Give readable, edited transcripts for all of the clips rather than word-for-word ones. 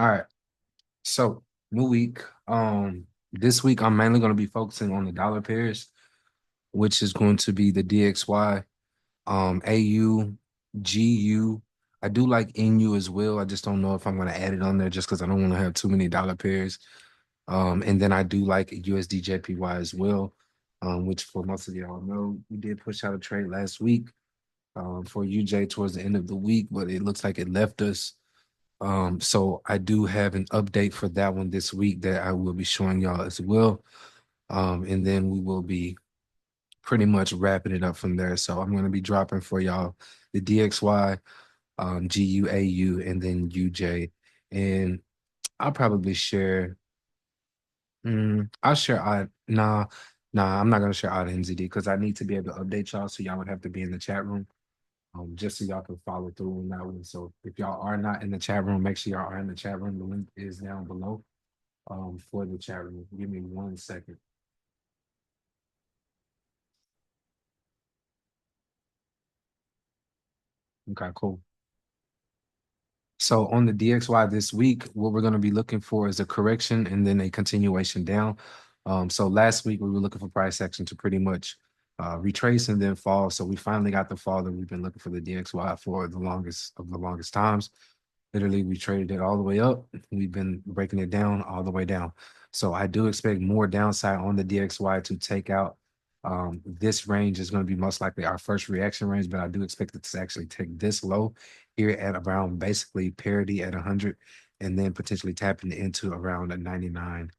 All right. So new week. This week I'm mainly going to be focusing on the dollar pairs, which is going to be the DXY, AU, GU. I do like NU as well. I just don't know if I'm going to add it on there just because I don't want to have too many dollar pairs. And then I do like USD JPY as well, which for most of y'all know, we did push out a trade last week for UJ towards the end of the week, but it looks like it left us. So I do have an update for that one this week that I will be showing y'all as well. And then we will be pretty much wrapping it up from there. So I'm going to be dropping for y'all the DXY, GUAU, and then UJ. And I'll probably share. I'll share I'm not gonna share odd NZD because I need to be able to update y'all. So y'all would have to be in the chat room. Just so y'all can follow through on that one. So if y'all are not in the chat room, make sure y'all are in the chat room. The link is down below for the chat room. Give me 1 second. Okay, cool. So on the DXY this week, what we're going to be looking for is a correction and then a continuation down. So last week we were looking for price action to pretty much retrace and then fall. So we finally got the fall that we've been looking for the DXY for the longest times. Literally, we traded it all the way up. We've been breaking it down all the way down. So I do expect more downside on the DXY to take out. This range is going to be most likely our first reaction range, but I do expect it to actually take this low here at around basically parity at 100 and then potentially tapping into around a 99.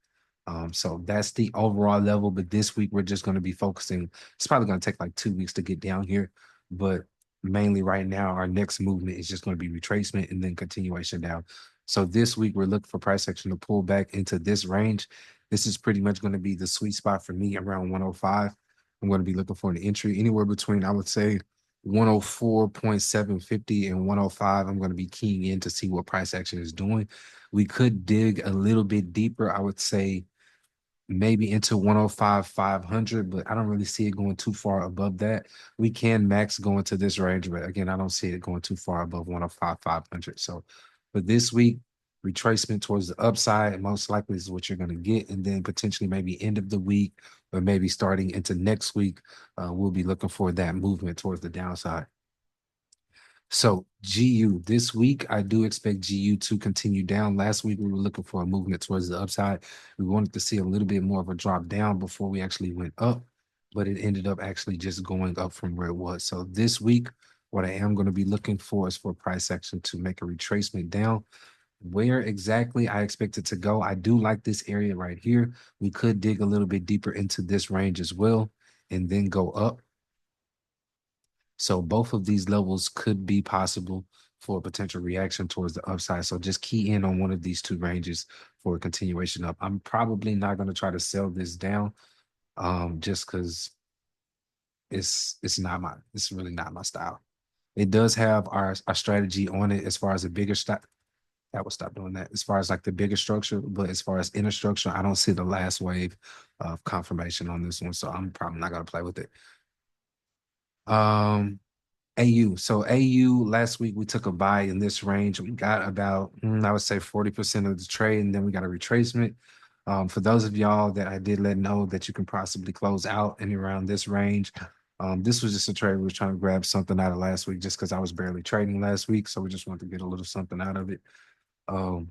So that's the overall level. But this week, we're just going to be focusing. It's probably going to take like 2 weeks to get down here. But mainly right now, our next movement is just going to be retracement and then continuation down. So this week, we're looking for price action to pull back into this range. This is pretty much going to be the sweet spot for me around 105. I'm going to be looking for an entry anywhere between, I would say, 104.750 and 105. I'm going to be keying in to see what price action is doing. We could dig a little bit deeper, I would say maybe into 105, 500, but I don't really see it going too far above that. We can max go into this range, but again, I don't see it going too far above 105, 500. So for this week, retracement towards the upside, most likely is what you're going to get. And then potentially maybe end of the week, or maybe starting into next week, we'll be looking for that movement towards the downside. So GU this week, I do expect GU to continue down. Last week, we were looking for a movement towards the upside. We wanted to see a little bit more of a drop down before we actually went up, but it ended up actually just going up from where it was. So this week, what I am going to be looking for is for price action to make a retracement down. Where exactly I expect it to go, I do like this area right here. We could dig a little bit deeper into this range as well and then go up. So both of these levels could be possible for a potential reaction towards the upside. So just key in on one of these two ranges for a continuation up. I'm probably not going to try to sell this down just because it's really not my style. It does have our strategy on it as far as a bigger stock. That will stop doing that as far as like the bigger structure, but as far as inner structure, I don't see the last wave of confirmation on this one. So I'm probably not going to play with it. Um, AU. So AU last week we took a buy in this range. We got about I would say 40% of the trade, and then we got a retracement. For those of y'all that I did let know that you can possibly close out in around this range. This was just a trade we were trying to grab something out of last week just because I was barely trading last week. So we just wanted to get a little something out of it. Um,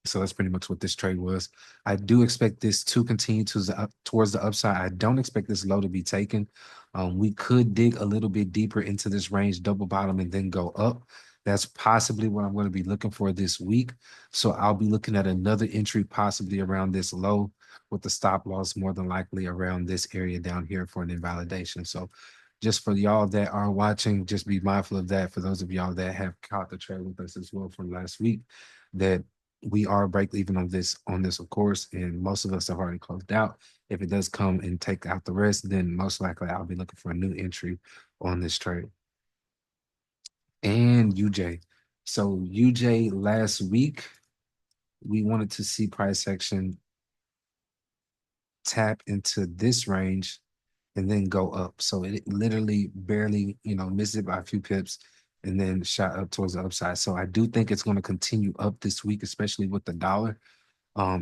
so that's pretty much what this trade was. I do expect this to continue to towards the upside. I don't expect this low to be taken. We could dig a little bit deeper into this range, double bottom, and then go up. That's possibly what I'm going to be looking for this week. So I'll be looking at another entry possibly around this low with the stop loss more than likely around this area down here for an invalidation. So just for y'all that are watching, just be mindful of that. For those of y'all that have caught the trade with us as well from last week, that we are break even on this of course, and most of us have already closed out. If it does come and take out the rest, then most likely I'll be looking for a new entry on this trade. And UJ. So UJ last week, we wanted to see price action tap into this range and then go up. So it literally barely, missed it by a few pips and then shot up towards the upside. So I do think it's going to continue up this week, especially with the dollar.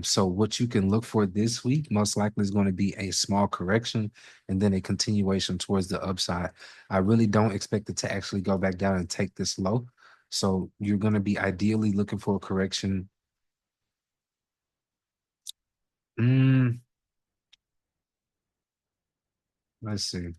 So what you can look for this week most likely is going to be a small correction and then a continuation towards the upside. I really don't expect it to actually go back down and take this low. So you're going to be ideally looking for a correction. Mm, let's see.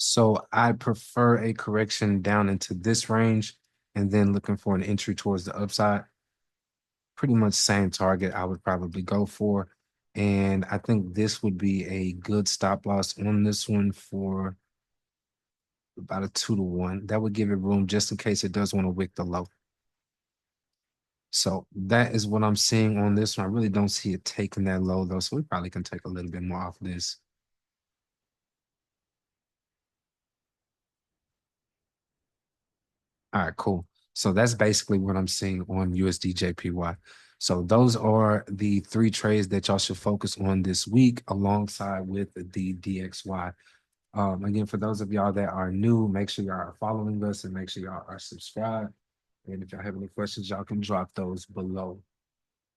So I prefer a correction down into this range and then looking for an entry towards the upside. Pretty much same target I would probably go for. And I think this would be a good stop loss on this one for about a 2 to 1. That would give it room just in case it does want to wick the low. So that is what I'm seeing on this one. I really don't see it taking that low though. So we probably can take a little bit more off this. All right, cool. So that's basically what I'm seeing on USD JPY. So those are the three trades that y'all should focus on this week alongside with the DXY. Again, for those of y'all that are new, make sure y'all are following us and make sure y'all are subscribed. And if y'all have any questions, y'all can drop those below.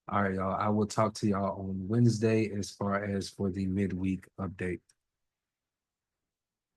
All right, y'all. I will talk to y'all on Wednesday as far as for the midweek update.